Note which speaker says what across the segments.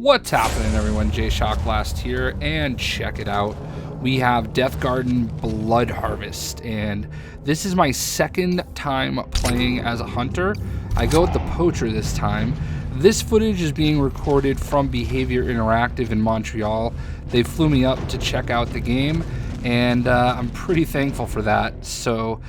Speaker 1: What's happening, everyone? JayShockblast here, and check it out. We have Deathgarden BLOODHARVEST, and this is my second time playing as a hunter. I go with the Poacher this time. This footage is being recorded from Behavior Interactive in Montreal. They flew me up to check out the game, and I'm pretty thankful for that. So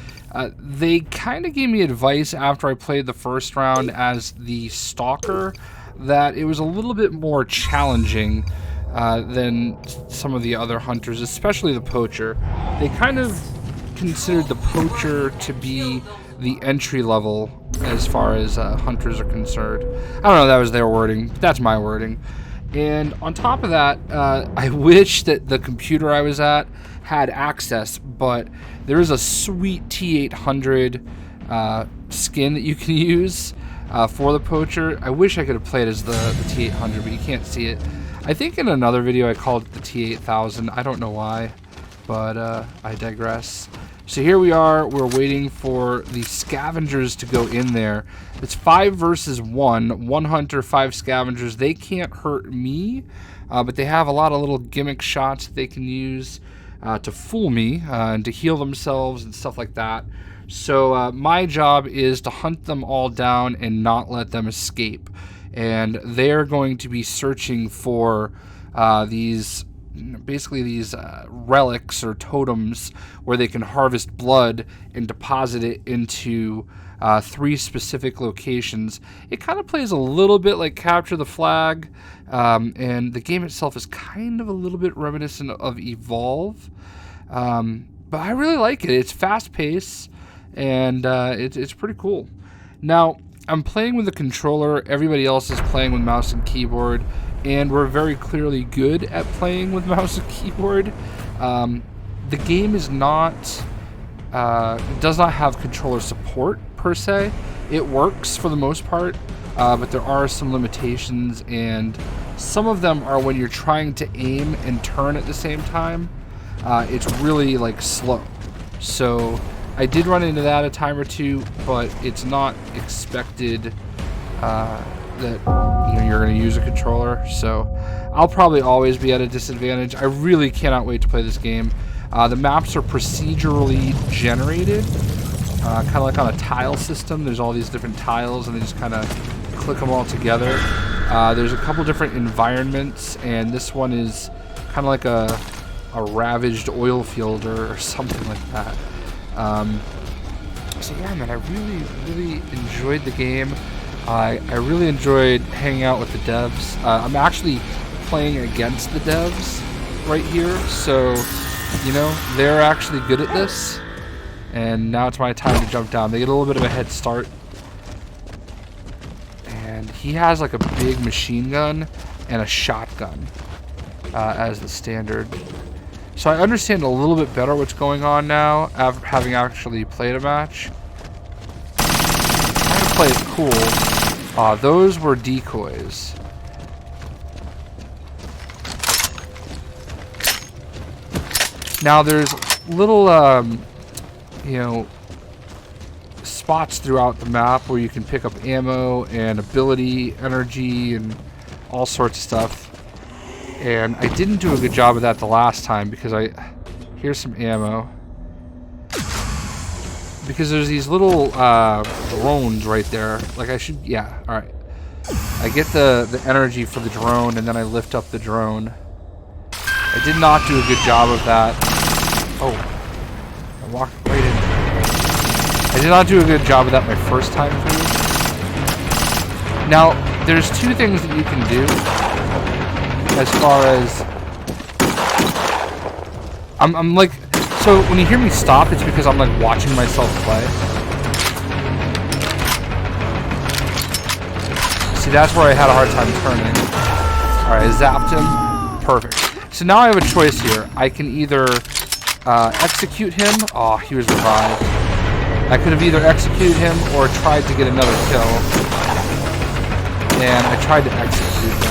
Speaker 1: they kind of gave me advice after I played the first round as the Stalker that it was a little bit more challenging than some of the other hunters, especially the Poacher. They kind of considered the Poacher to be the entry level as far as hunters are concerned. I don't know, that was their wording, but that's my wording. And on top of that, I wish that the computer I was at had access, but there is a sweet T800 skin that you can use for the Poacher. I wish I could have played as the T800, but you can't see it. I think in another video I called it the T8000. I don't know why, but I digress. So here we are. We're waiting for the scavengers to go in there. It's 5 versus 1. 1 hunter, 5 scavengers. They can't hurt me, but they have a lot of little gimmick shots that they can use to fool me and to heal themselves and stuff like that. So my job is to hunt them all down and not let them escape. And they're going to be searching for these relics or totems where they can harvest blood and deposit it into 3 specific locations. It kind of plays a little bit like Capture the Flag, and the game itself is kind of a little bit reminiscent of Evolve, but I really like it. It's fast-paced, and it's pretty cool. Now, I'm playing with a controller. Everybody else is playing with mouse and keyboard, and we're very clearly good at playing with mouse and keyboard. The game is not does not have controller support per se. It works for the most part, but there are some limitations, and some of them are when you're trying to aim and turn at the same time. It's really like slow. So I did run into that a time or two, but it's not expected that you're going to use a controller. So I'll probably always be at a disadvantage. I really cannot wait to play this game. The maps are procedurally generated, kind of like on a tile system. There's all these different tiles, and they just kind of click them all together. There's a couple different environments, and this one is kind of like a ravaged oil field or something like that. So yeah, man, I really enjoyed the game. I really enjoyed hanging out with the devs. I'm actually playing against the devs right here, so they're actually good at this, and now it's my time to jump down. They get a little bit of a head start, and he has like a big machine gun and a shotgun as the standard. So I understand a little bit better what's going on now after having actually played a match. Trying to play it cool. Those were decoys. Now there's little, spots throughout the map where you can pick up ammo and ability, energy, and all sorts of stuff. And I didn't do a good job of that the last time because here's some ammo. Because there's these little drones right there. Like alright. I get the energy for the drone, and then I lift up the drone. I did not do a good job of that. Oh, I walked right in. I did not do a good job of that my first time through. Now, there's 2 things that you can do. As far as I'm like, so when you hear me stop, it's because I'm like watching myself play. See, that's where I had a hard time turning. Alright, I zapped him. Perfect. So now I have a choice here. I can either execute him. Oh, he was revived. I could have either executed him or tried to get another kill. And I tried to execute him.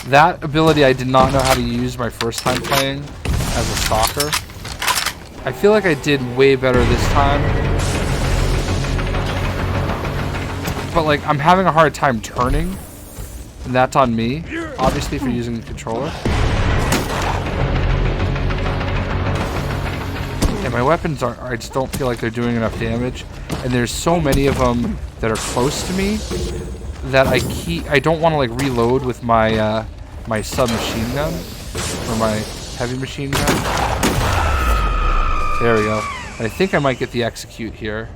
Speaker 1: That ability I did not know how to use my first time playing as a Stalker. I feel like I did way better this time. But like, I'm having a hard time turning. And that's on me, obviously, for using the controller. And my weapons I just don't feel like they're doing enough damage. And there's so many of them that are close to me that I don't want to like reload with my my submachine gun or my heavy machine gun. There we go. And I think I might get the execute here.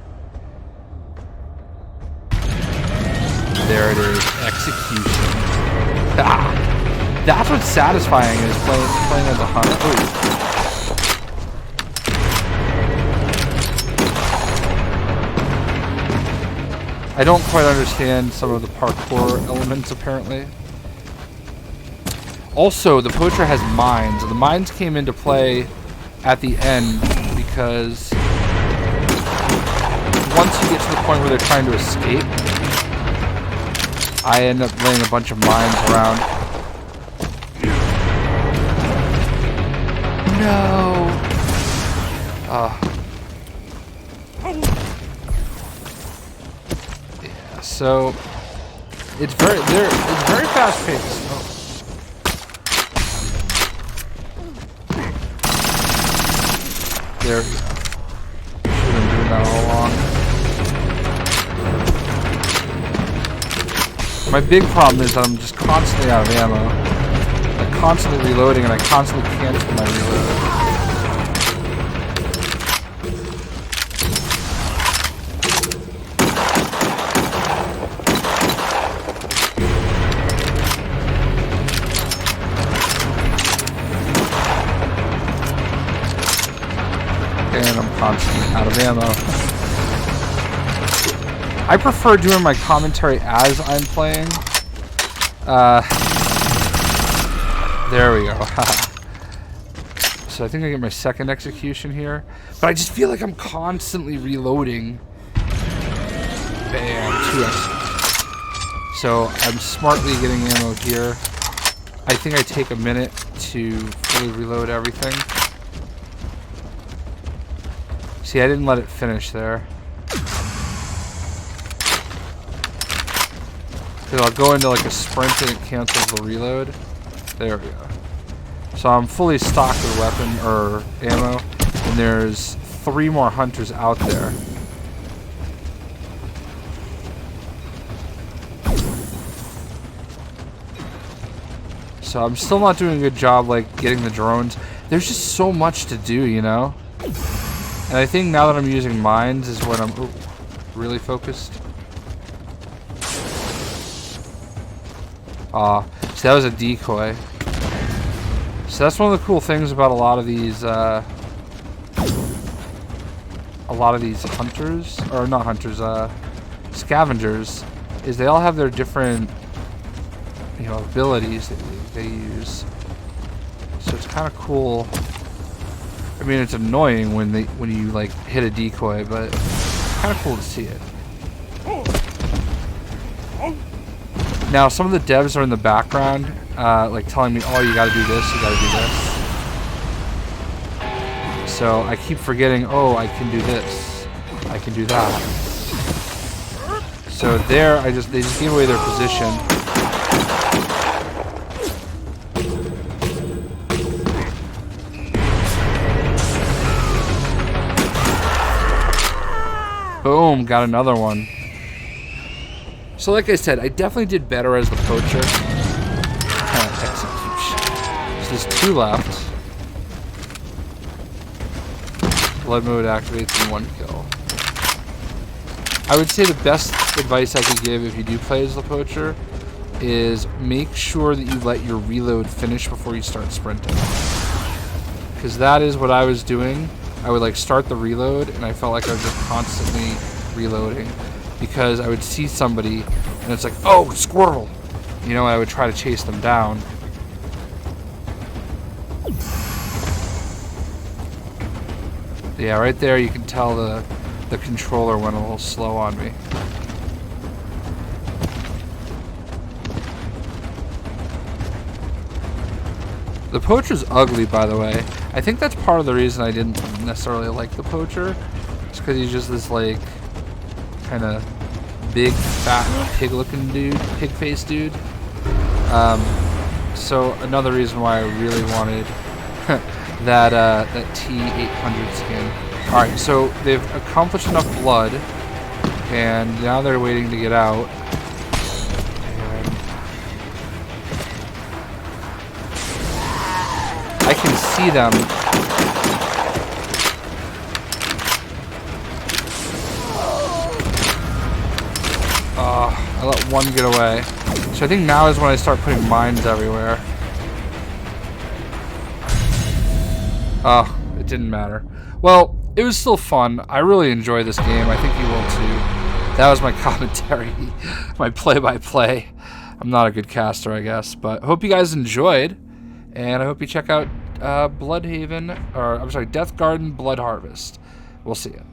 Speaker 1: There it is, execution. Ah, that's what's satisfying is playing as a hunter. Ooh. I don't quite understand some of the parkour elements, apparently. Also, the Poacher has mines. The mines came into play at the end because once you get to the point where they're trying to escape, I end up laying a bunch of mines around. No! Yeah, so it's very fast paced. Oh. There we go. Should have been doing that all along. My big problem is that I'm just constantly out of ammo. I'm constantly reloading and I constantly cancel my reload. And I'm constantly out of ammo. I prefer doing my commentary as I'm playing. There we go. So I think I get my second execution here. But I just feel like I'm constantly reloading. Bam, 2 executions. So I'm smartly getting ammo here. I think I take a minute to fully reload everything. See, I didn't let it finish there. Because I'll go into like a sprint and it cancels the reload. There we go. So I'm fully stocked with weapon or ammo. And there's 3 more hunters out there. So I'm still not doing a good job like getting the drones. There's just so much to do, you know? And I think now that I'm using mines is when I'm really focused. So that was a decoy. So that's one of the cool things about a lot of these hunters, or not hunters, scavengers, is they all have their different, you know, abilities that they use. So it's kind of cool. I mean, it's annoying when you like hit a decoy, but it's kind of cool to see it. Now, some of the devs are in the background, like telling me, "Oh, you got to do this, you got to do this." So I keep forgetting, "Oh, I can do this, I can do that." So there, they just gave away their position. Boom, got another one. So like I said, I definitely did better as the Poacher. Execution. So there's 2 left. Blood mode activates in 1 kill. I would say the best advice I could give if you do play as the Poacher is make sure that you let your reload finish before you start sprinting. Because that is what I was doing. I would like start the reload and I felt like I was just constantly reloading because I would see somebody and it's like, oh, squirrel, you know, I would try to chase them down. Yeah, right there you can tell the controller went a little slow on me. The Poacher's ugly, by the way. I think that's part of the reason I didn't necessarily like the Poacher. It's because he's just this, like, kind of big, fat, pig-looking dude, pig-faced dude. So another reason why I really wanted that T800 skin. All right, so they've accomplished enough blood, and now they're waiting to get out. And I can see them. I let one get away. So I think now is when I start putting mines everywhere. Oh, it didn't matter. Well, it was still fun. I really enjoy this game. I think you will too. That was my commentary, my play-by-play. I'm not a good caster, I guess, but I hope you guys enjoyed, and I hope you check out Deathgarden BLOODHARVEST. We'll see you.